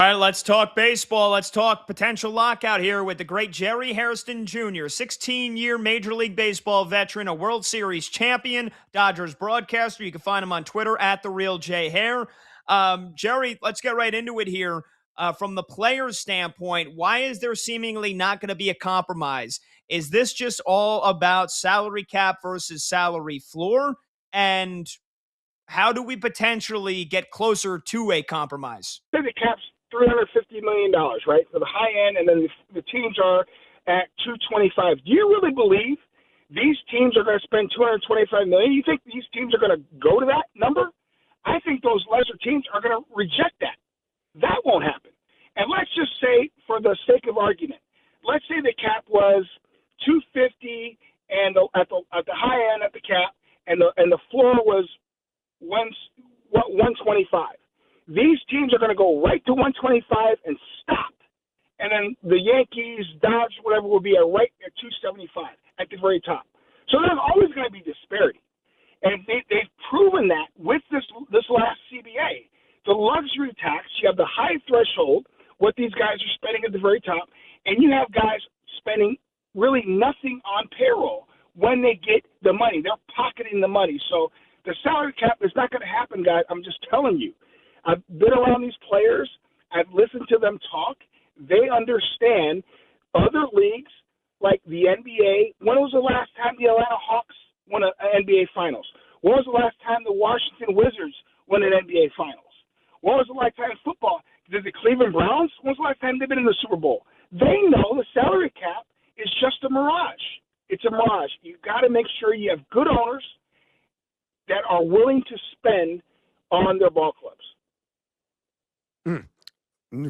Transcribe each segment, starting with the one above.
right, let's talk baseball. Let's talk potential lockout here with the great Jerry Hairston Jr., 16-year Major League Baseball veteran, a World Series champion, Dodgers broadcaster. You can find him on Twitter at @TheRealJHair. Jerry, let's get right into it here. From the player's standpoint, why is there seemingly not going to be a compromise? Is this just all about salary cap versus salary floor? And how do we potentially get closer to a compromise? The cap's $350 million, right, for the high end, and then the teams are at $225. Do you really believe these teams are going to spend $225 million? You think these teams are going to go to that number? I think those lesser teams are going to reject that. That won't happen. And let's just say, for the sake of argument, let's say the cap was $250 and at the high end at the cap, and the floor was $125. These teams are going to go right to $125 and stop. And then the Yankees, Dodgers, whatever, will be right at $275 at the very top. So there's always going to be disparity. And they've proven that with this last CBA. The luxury tax, you have the high threshold, what these guys are spending at the very top, and you have guys spending really nothing on payroll when they get the money. They're pocketing the money. So the salary cap is not going to happen, guys. I'm just telling you. I've been around these players. I've listened to them talk. They understand other leagues like the NBA. When was the last time the Atlanta Hawks won an NBA Finals? When was the last time the Washington Wizards won an NBA Finals? When was the last time in football? Did the Cleveland Browns? When was the last time they've been in the Super Bowl? They know the salary cap is just a mirage. It's a mirage. You've got to make sure you have good owners that are willing to spend on their ball clubs.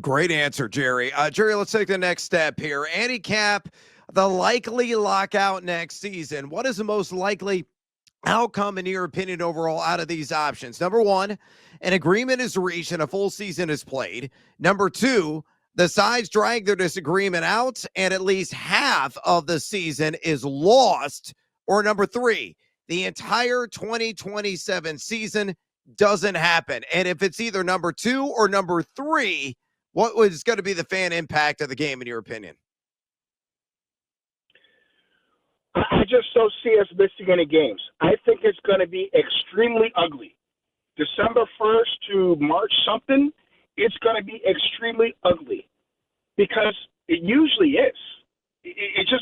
Great answer, Jerry. Jerry, let's take the next step here. Handicap the likely lockout next season. What is the most likely outcome, in your opinion, overall, out of these options? Number one, an agreement is reached and a full season is played. Number two, the sides drag their disagreement out and at least half of the season is lost. Or number three, the entire 2027 season doesn't happen. And if it's either number two or number three, what was going to be the fan impact of the game, in your opinion? I just don't see us missing any games. I think it's going to be extremely ugly. December 1st to March something, it's going to be extremely ugly because it usually is.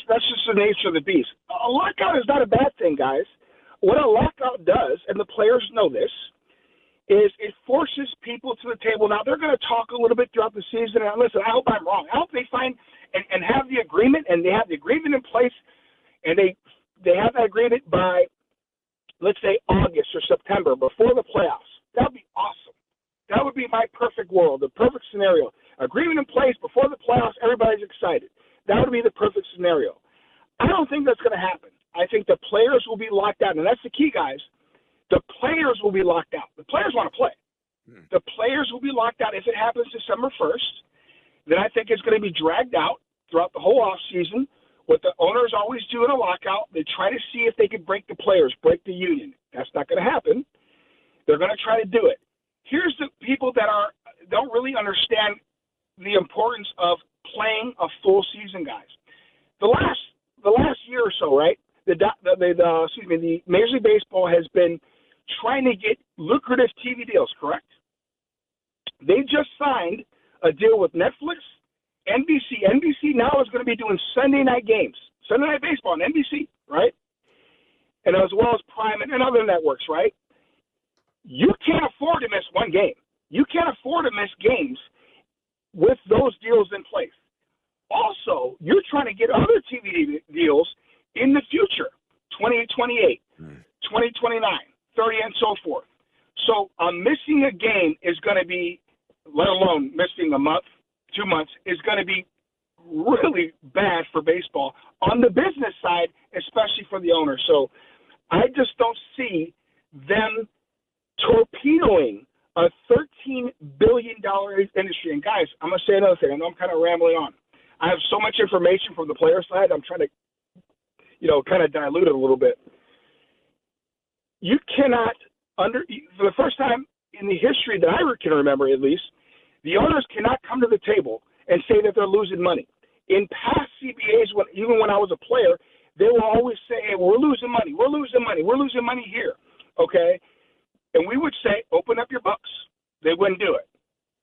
That's just the nature of the beast. A lockout is not a bad thing, guys. What a lockout does, and the players know this, is it forces people to the table. Now, they're going to talk a little bit throughout the season. And listen, I hope I'm wrong. I hope they find and have the agreement, and they have the agreement in place, and they have that agreement by, let's say, August or September, before the playoffs. That would be awesome. That would be my perfect world, the perfect scenario. Agreement in place before the playoffs, everybody's excited. That would be the perfect scenario. I don't think that's going to happen. I think the players will be locked out, and that's the key, guys. The players will be locked out. The players want to play. The players will be locked out. If it happens December 1st, then I think it's going to be dragged out throughout the whole offseason. What the owners always do in a lockout, they try to see if they can break the players, break the union. That's not going to happen. They're going to try to do it. Here's the people that don't really understand the importance of playing a full season, guys. The last year or so, right? The Major League Baseball has been trying to get lucrative TV deals, correct? They just signed a deal with Netflix, NBC. NBC now is going to be doing Sunday night games, Sunday night baseball on NBC, right? And as well as Prime and other networks, right? You can't afford to miss one game. You can't afford to miss games with those deals in place. Also, you're trying to get other TV deals in the future, 2028, 2029, 30, and so forth. So missing a game is going to be, let alone missing a month, 2 months, is going to be really bad for baseball on the business side, especially for the owner. So I just don't see them torpedoing a $13 billion industry. And guys, I'm going to say another thing. I know I'm kind of rambling on. I have so much information from the player side. I'm trying to, kind of dilute it a little bit. You cannot, for the first time in the history that I can remember at least, the owners cannot come to the they're losing money. In past CBAs, even when I was a player, they will always say, hey, we're losing money. We're losing money. We're losing money here. Okay? And we would say, open up your books. They wouldn't do it.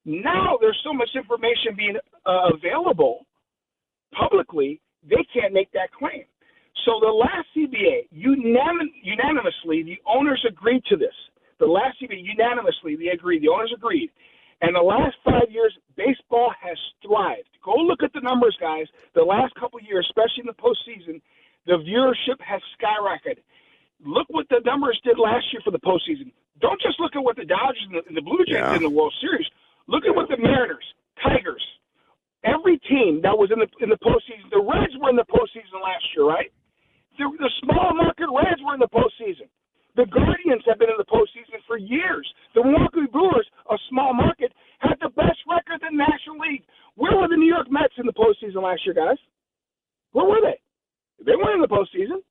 Now there's so much information being available publicly, they can't make that claim. So the last CBA, unanimously, the owners agreed to this. The last CBA, unanimously, the owners agreed. And the last 5 years, baseball has thrived. Go look at the numbers, guys. The last couple of years, especially in the postseason, the viewership has skyrocketed. Look what the numbers did last year for the postseason. Don't just look at what the Dodgers and the Blue Jays did in the World Series. Look at what the Mariners, Tigers, every team that was in the postseason. The Reds were in the postseason last year, right? The small market Reds were in the postseason. The Guardians have been in the postseason for years. The Milwaukee Brewers, a small market, had the best record in the National League. Where were the New York Mets in the postseason last year, guys? Where were they? They weren't in the postseason.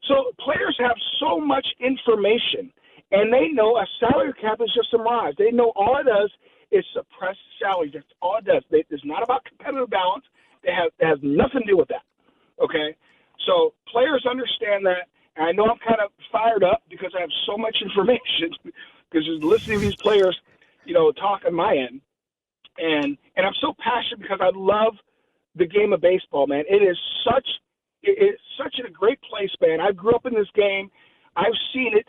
So players have so much information, and they know a salary cap is just a mirage. They know all it does is suppress salaries. That's all it does. It's not about competitive balance. It has nothing to do with that. Okay? So players understand that. And I know I'm kind of fired up because I have so much information because just listening to these players, talk on my end. And I'm so passionate because I love the game of baseball, man. It's such a great place, man. I grew up in this game. I've seen it.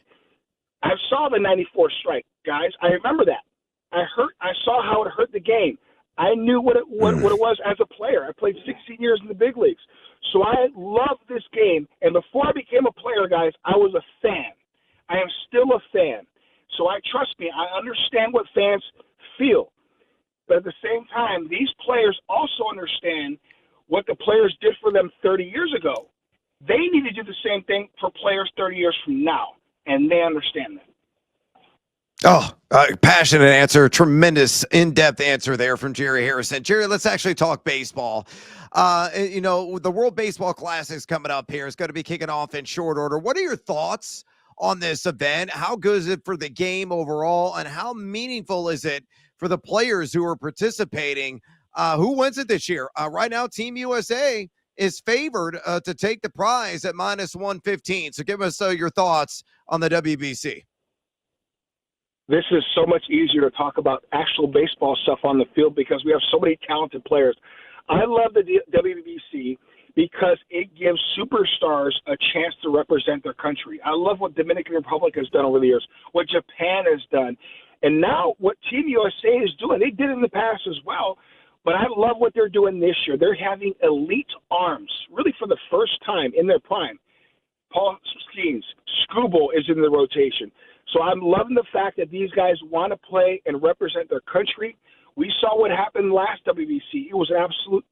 I saw the 94 strike, guys. I remember that. I saw how it hurt the game. I knew what it was as a player. I played 16 years in the big leagues. So I love this game. And before I became a player, guys, I was a fan. I am still a fan. So trust me, I understand what fans feel. But at the same time, these players also understand what the players did for them 30 years ago. They need to do the same thing for players 30 years from now. And they understand that. Oh, passionate answer. Tremendous in-depth answer there from Jerry Hairston. Jerry, let's actually talk baseball. The World Baseball Classic is coming up here. It's going to be kicking off in short order. What are your thoughts on this event? How good is it for the game overall? And how meaningful is it for the players who are participating? Who wins it this year? Right now, Team USA is favored to take the prize at -115. So give us your thoughts on the WBC. This is so much easier to talk about actual baseball stuff on the field because we have so many talented players. I love the WBC because it gives superstars a chance to represent their country. I love what Dominican Republic has done over the years, what Japan has done, and now what Team USA is doing. They did it in the past as well, but I love what they're doing this year. They're having elite arms, really for the first time in their prime. Paul Skeens, Scooble is in the rotation. So I'm loving the fact that these guys want to play and represent their country. We saw what happened last WBC. It was an absolute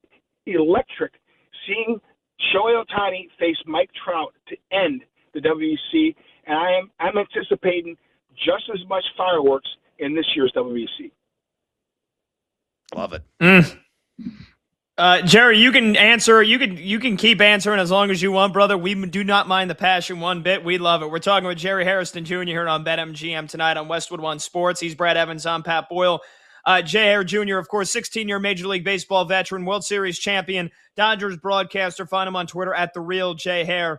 electric seeing Shohei Ohtani face Mike Trout to end the WBC, and I'm anticipating just as much fireworks in this year's WBC. Love it. Jerry, you can answer. You can keep answering as long as you want, brother. We do not mind the passion one bit. We love it. We're talking with Jerry Hairston Jr. here on BetMGM tonight on Westwood One Sports. He's Brad Evans. I'm Pat Boyle. Jay Hair Jr., of course, 16-year Major League Baseball veteran, World Series champion, Dodgers broadcaster. Find him on Twitter at @TheRealJHair.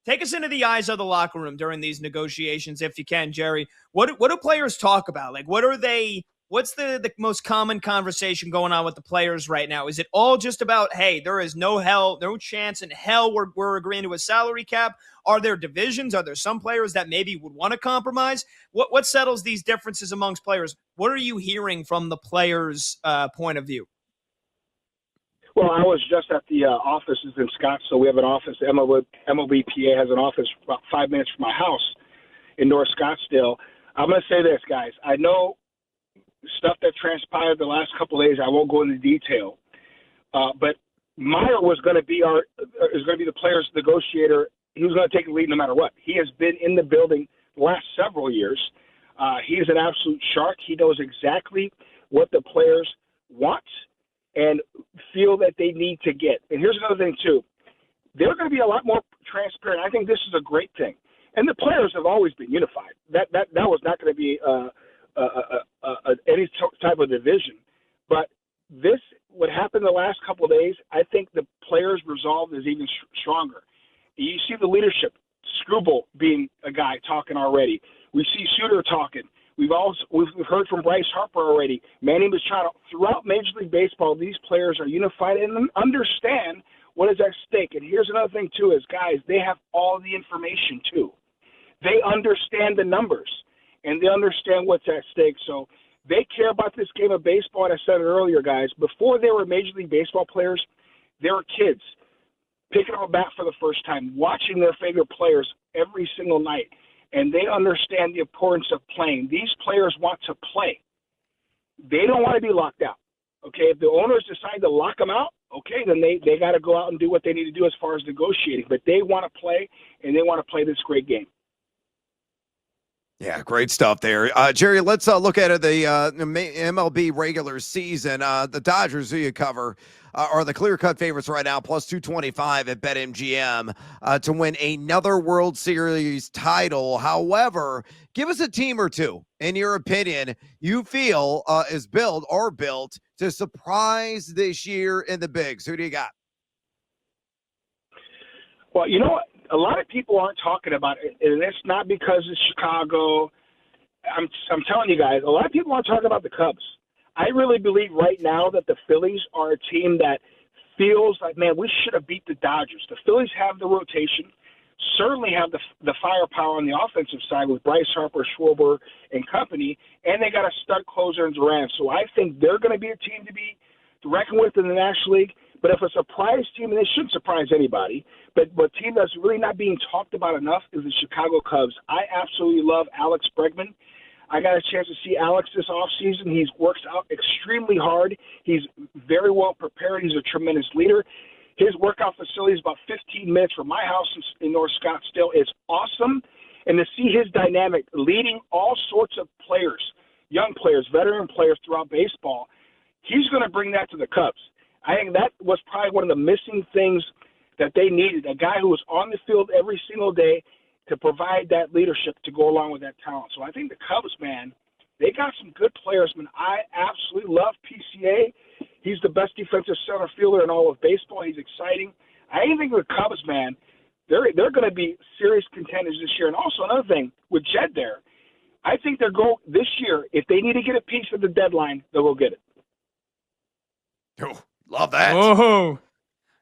Take us into the eyes of the locker room during these negotiations, if you can, Jerry. What do players talk about? Like, what's the most common conversation going on with the players right now? Is it all just about, hey, there is no chance in hell we're agreeing to a salary cap? Are there divisions? Are there some players that maybe would want to compromise? What settles these differences amongst players? What are you hearing from the players' point of view? Well, I was just at the offices in Scottsdale. We have an office. MLB PA has an office about 5 minutes from my house in North Scottsdale. I'm going to say this, guys. I know stuff that transpired the last couple of days. I won't go into detail, but Meyer is going to be the players' negotiator. He was going to take the lead no matter what. He has been in the building the last several years. He is an absolute shark. He knows exactly what the players want and feel that they need to get. And here's another thing too: they're going to be a lot more transparent. I think this is a great thing. And the players have always been unified. That was not going to be any type of division. But this what happened the last couple of days, I think the players' resolve is even stronger. You see the leadership, Screwball being a guy talking already. We see Shooter talking. We've heard from Bryce Harper already. Manny Machado. Throughout Major League Baseball, these players are unified and understand what is at stake. And here's another thing, too, is, guys, they have all the information, too. They understand the numbers, and they understand what's at stake. So they care about this game of baseball. And I said it earlier, guys, before they were Major League Baseball players, they were kids picking up a bat for the first time, watching their favorite players every single night. And they understand the importance of playing. These players want to play. They don't want to be locked out. Okay, if the owners decide to lock them out, okay, then they got to go out and do what they need to do as far as negotiating. But they want to play, and they want to play this great game. Yeah, great stuff there. Jerry, let's look at the MLB regular season. The Dodgers, who you cover, are the clear-cut favorites right now, plus 225 at BetMGM to win another World Series title. However, give us a team or two, in your opinion, you feel is built to surprise this year in the bigs. Who do you got? Well, you know what? A lot of people aren't talking about it, and it's not because it's Chicago. I'm telling you guys, a lot of people aren't talking about the Cubs. I really believe right now that the Phillies are a team that feels like, man, we should have beat the Dodgers. The Phillies have the rotation, certainly have the firepower on the offensive side with Bryce Harper, Schwarber, and company, and they got a stud closer in Duran. So I think they're going to be a team to be reckoned with in the National League. But if a surprise team, and it shouldn't surprise anybody, but a team that's really not being talked about enough is the Chicago Cubs. I absolutely love Alex Bregman. I got a chance to see Alex this offseason. He works out extremely hard. He's very well prepared. He's a tremendous leader. His workout facility is about 15 minutes from my house in North Scottsdale. It's awesome. And to see his dynamic leading all sorts of players, young players, veteran players throughout baseball, he's going to bring that to the Cubs. I think that was probably one of the missing things that they needed, a guy who was on the field every single day to provide that leadership to go along with that talent. So I think the Cubs, man, they got some good players. Man, I absolutely love PCA. He's the best defensive center fielder in all of baseball. He's exciting. I think the Cubs, man, they're going to be serious contenders this year. And also another thing, with Jed there, I think they're going this year, if they need to get a piece of the deadline, they'll go get it. Oh, love that. Oh,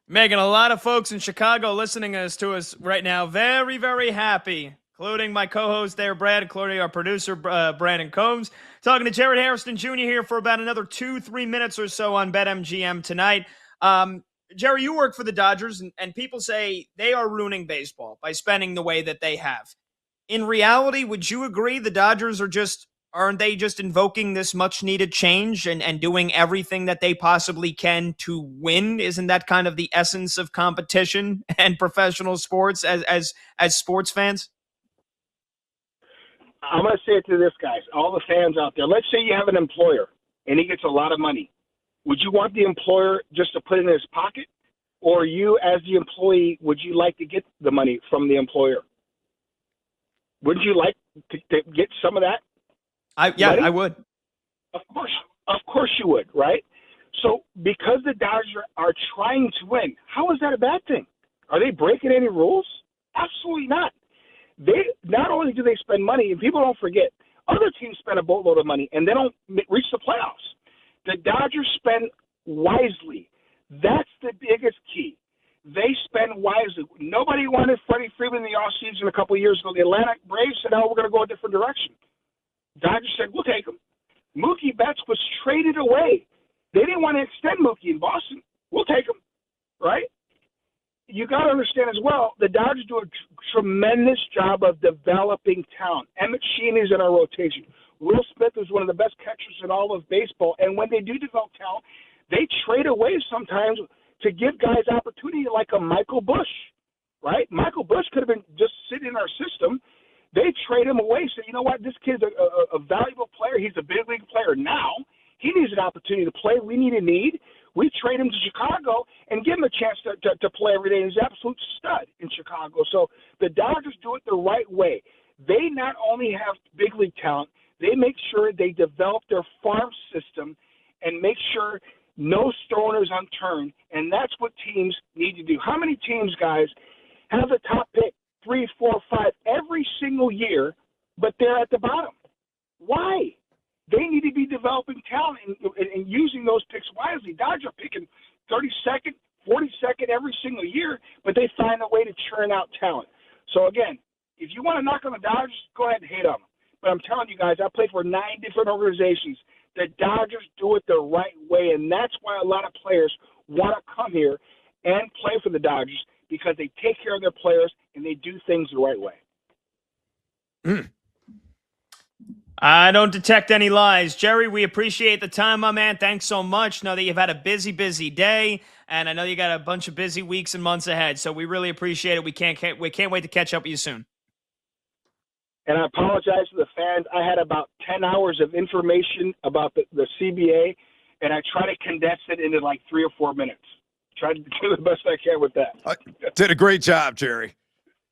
making a lot of folks in Chicago listening to us right now very, very happy, including my co-host there, Brad, including our producer, Brandon Combs. Talking to Jerry Hairston Jr. here for about another 2-3 minutes or so on BetMGM tonight. Jerry, you work for the Dodgers, and people say they are ruining baseball by spending the way that they have. In reality, would you agree the Dodgers aren't they just invoking this much needed change and doing everything that they possibly can to win? Isn't that kind of the essence of competition and professional sports as sports fans? I'm going to say it to this, guys, all the fans out there. Let's say you have an employer and he gets a lot of money. Would you want the employer just to put it in his pocket? Or you, as the employee, would you like to get the money from the employer? Wouldn't you like to get some of that? I would. Of course you would, right? So because the Dodgers are trying to win, how is that a bad thing? Are they breaking any rules? Absolutely not. They not only do they spend money, and people don't forget, other teams spend a boatload of money and they don't reach the playoffs. The Dodgers spend wisely. That's the biggest key. They spend wisely. Nobody wanted Freddie Freeman in the offseason a couple of years ago. The Atlanta Braves said, "No, we're going to go a different direction." Dodgers said, "We'll take him." Mookie Betts was traded away. They didn't want to extend Mookie in Boston. We'll take him, right? You got to understand as well, the Dodgers do a tremendous job of developing talent. Emmett Sheehan is in our rotation. Will Smith is one of the best catchers in all of baseball. And when they do develop talent, they trade away sometimes to give guys opportunity like a Michael Busch, right? Michael Busch could have been just sitting in our system. They trade him away. So, you know what? This kid's a valuable player. He's a big league player now. He needs an opportunity to play. We need a need. We trade him to Chicago and give him a chance to play every day. He's an absolute stud in Chicago. So the Dodgers do it the right way. They not only have big league talent, they make sure they develop their farm system and make sure no stone is unturned, and that's what teams need to do. How many teams, guys, have the top pick 3, 4, 5 every single year, but they're at the bottom? Why? They need to be developing talent and using those picks wisely. Dodgers are picking 32nd, 42nd every single year, but they find a way to churn out talent. So, again, if you want to knock on the Dodgers, go ahead and hate on them. But I'm telling you guys, I played for 9 different organizations. The Dodgers do it the right way, and that's why a lot of players want to come here and play for the Dodgers, because they take care of their players and they do things the right way. I don't detect any lies. Jerry, we appreciate the time, my man. Thanks so much. Know that you've had a busy, busy day, and I know you got a bunch of busy weeks and months ahead, so we really appreciate it. We can't wait to catch up with you soon. And I apologize to the fans. I had about 10 hours of information about the CBA, and I try to condense it into like 3 or 4 minutes. Try to do the best I can with that. Did a great job, Jerry.